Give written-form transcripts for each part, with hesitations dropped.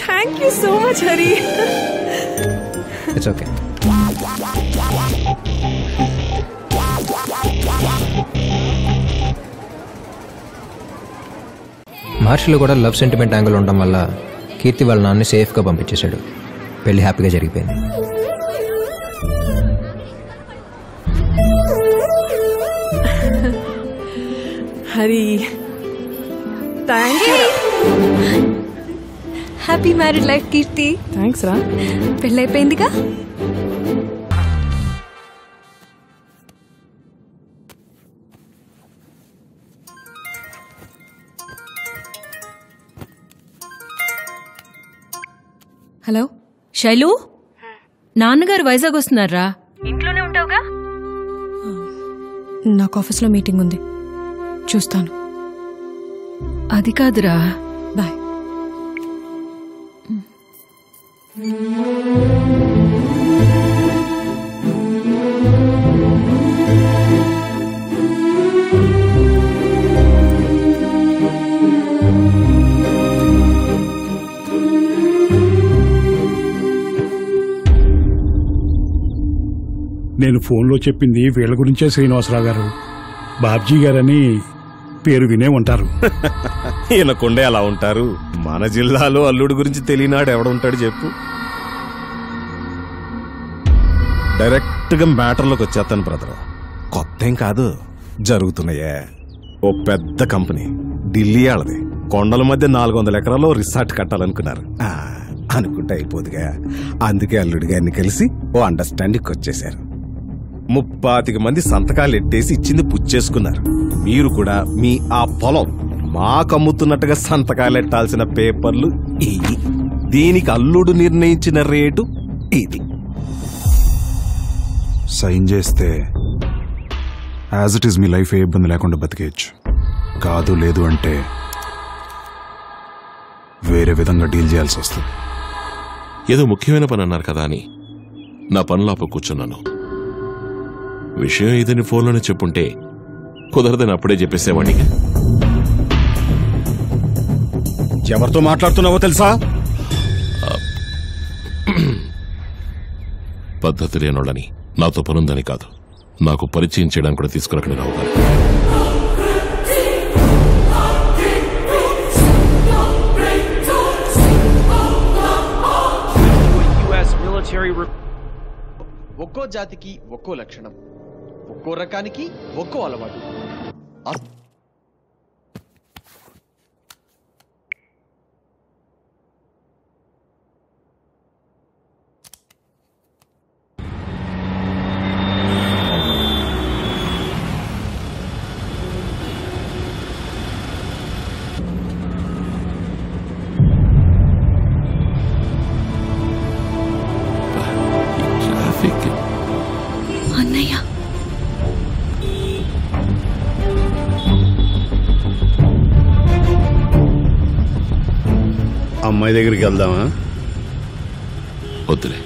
Thank you so much Hari. It's okay. మహర్షిలో కూడా love sentiment angle ఉండడం వల్ల కీర్తి వాళ్ళ నాన్ని సేఫ్గా పంపించేశాడు. పెళ్లి హ్యాపీగా జరిగిపోయింది. Hari thank you. Happy married life Keerthi. Thanks రా. పెళ్ళైపోయిందిగా. హలో శైలు, నాన్నగారు వైజాగ్ వస్తున్నారా? ఇంట్లోనే ఉంటావుగా? నాకు ఆఫీస్లో మీటింగ్ ఉంది, చూస్తాను. అది కాదురా. బాయ్. నేను ఫోన్లో చెప్పింది వీళ్ళ గురించే శ్రీనివాసరావు గారు. బాబ్జీ గారని పేరు వినే ఉంటారు. ఈయనకుండే అలా ఉంటారు. మన జిల్లాలో అల్లుడి గురించి తెలియనాడు ఎవడుంటాడు చెప్పు. డైరెక్ట్గా మ్యాటర్లోకి వచ్చేస్తాను బ్రదర్. కొత్త ఏం కాదు, జరుగుతున్నాయే. ఓ పెద్ద కంపెనీ ఢిల్లీ వాళ్ళది. కొండల మధ్య 400 ఎకరాల్లో రిసార్ట్ కట్టాలనుకున్నారు. అనుకుంటే అయిపోదుగా. అందుకే అల్లుడి గారిని కలిసి ఓ అండర్స్టాండింగ్ వచ్చేశారు. 35 మంది సంతకాలు ఎట్టేసి ఇచ్చింది పుచ్చేసుకున్నారు. మీరు కూడా మీ ఆ పొలం మాకమ్ముతున్నట్టుగా సంతకాలు ఎట్టాల్సిన పేపర్లు ఇవి. దీనికి అల్లుడు నిర్ణయించిన రేటు ఇది. సైన్ చేస్తే యాజ్ ఇట్ ఈస్ మీ లైఫ్ ఏ ఇబ్బంది లేకుండా బతికేయచ్చు. కాదు లేదు అంటే వేరే విధంగా డీల్ చేయాల్సి వస్తుంది. ఏదో ముఖ్యమైన పని అన్నారు కదా అని నా పనులాప కూర్చున్నాను. విషయం ఇదని ఫోన్లోనే చెప్పుంటే కుదరదని అప్పుడే చెప్పేసేవాడిని. ఎవరితో మాట్లాడుతున్నావో తెలుసా? పద్ధతి లేనోళ్ళని, నాతో పనుందని కాదు, నాకు పరిచయం చేయడానికి కూడా తీసుకురక్కడ రావు గారు. ఒక్కో జాతికి ఒక్కో లక్షణం, ఒక్కో రకానికి ఒక్కో అలవాటు. అన్నయ్య, అమ్మాయి దగ్గరికి వెళ్దామా? వద్దులే,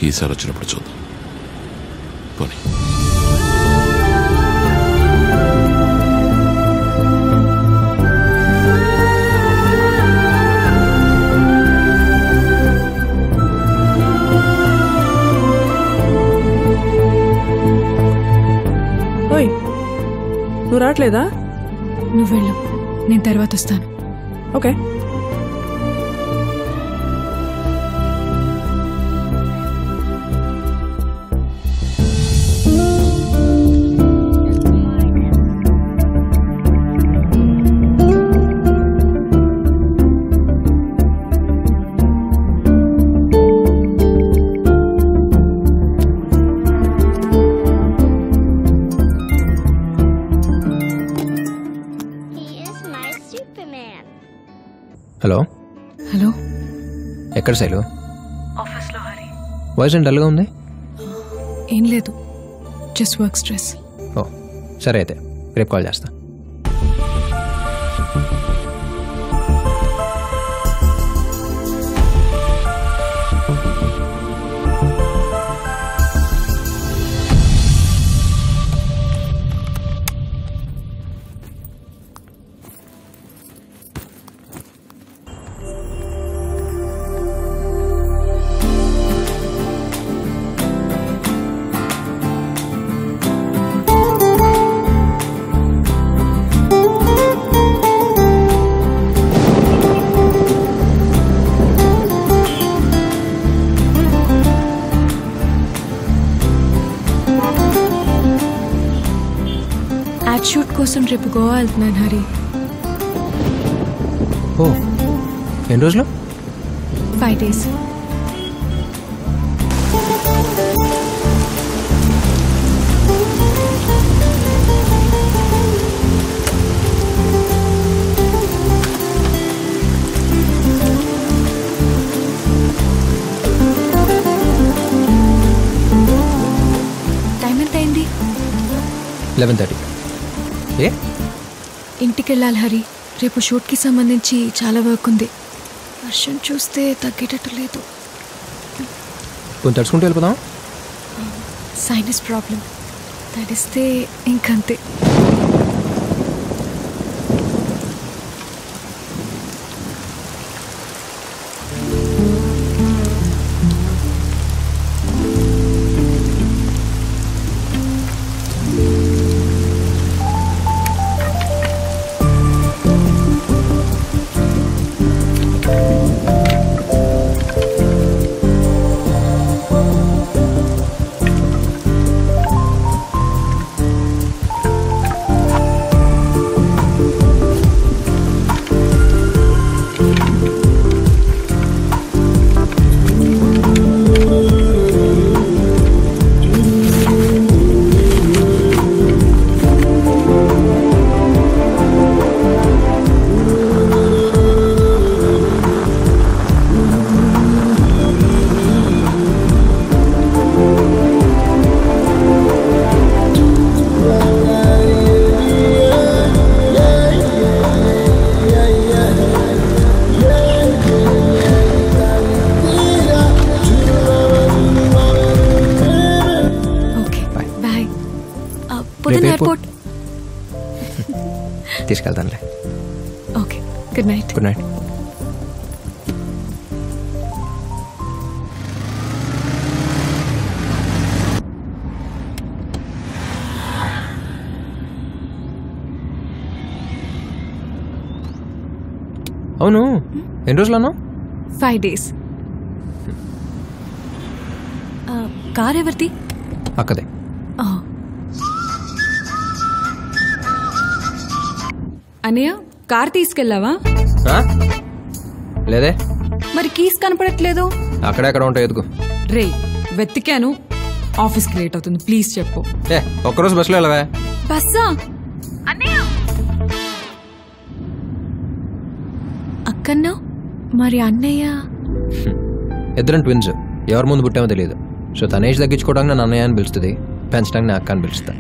ఈసారి వచ్చినప్పుడు చూద్దాం. పోనీ. ఓయ్, నువ్వు రావట్లేదా? నువ్వు వెళ్ళు, నేను తర్వాత వస్తాను. ఓకే. హలో. హలో, ఎక్కడ శైలు? ఆఫీస్లో హరి. వాయిస్ డల్గా ఉంది. ఏం లేదు, జస్ట్ వర్క్ స్ట్రెస్. ఓ సరే, అయితే రేపు కాల్ చేస్తా. కోసం రేపు గోవా వెళ్తున్నాను హరి. ఓ ఎన్ని రోజులు? 5 days. టైం ఎంత అయింది? 11:30. ఏ ఇంటికి వెళ్ళాలి హరి. రేపు షూట్కి సంబంధించి చాలా వర్క్ ఉంది. వర్షం చూస్తే తగ్గేటట్టు లేదు. కొంచెం తడుచుకుంటూ వెళ్ళిపోదాం. సైనస్ ప్రాబ్లం, తడిస్తే ఇంకంతే. ఎయిర్పోర్ట్ తీసుకెళ్తానులే. Okay, good night. Good night. అవును, ఎన్ని రోజులు అన్నావు? 5 days. కార్ ఎవరిది? అక్కదే. అన్నయ్య, కార్ తీసుకెళ్ళావా? లేదే. మరి కీస్ కనపడట్లేదు. అక్కడెక్కడ ఉంటాయి, ఎదుగు. రే, వెతికాను. ఆఫీస్కి లేట్ అవుతుంది, ప్లీజ్ చెప్పు. ఒక్కరోజు బస్సులో వెళ్ళవా? బస్సా? అక్కన్నా మరి అన్నయ్య? ఇద్దరం ట్విన్స్, ఎవరి ముందు పుట్టామో తెలియదు. సో తన ఏజ్ తగ్గించుకోవడానికి నన్ను అన్నయ్య అని పిలుస్తుంది, పెంచడానికి నా అక్క అని పిలుస్తా.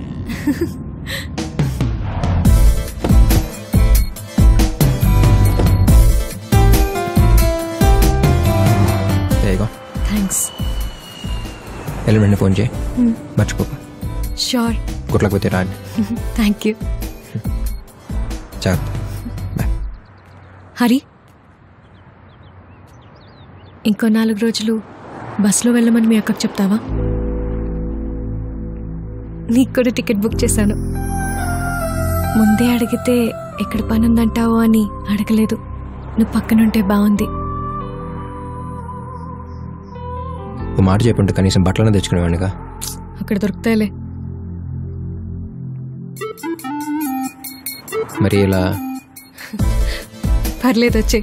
థ్యాంక్స్. ఎలిమెంట్ని ఫోన్ చేయి, మర్చిపోక. Sure. Good luck with your ride. Thank you. జాగ్రత్త. బాయ్. హరి, ఇంకో 4 రోజులు బస్సులో వెళ్ళమని మీ అక్కకు చెప్తావా? నీకు కూడా టికెట్ బుక్ చేశాను. ముందే అడిగితే ఎక్కడ పని ఉందంటావో అని అడగలేదు. నువ్వు పక్కనుంటే బాగుంది. ఓ మాట చెప్పుంటే కనీసం బట్టలనే తెచ్చుకునేవాడిగా. అక్కడ దొరుకుతాయిలే. మరి ఇలా పర్లేదు, వచ్చే.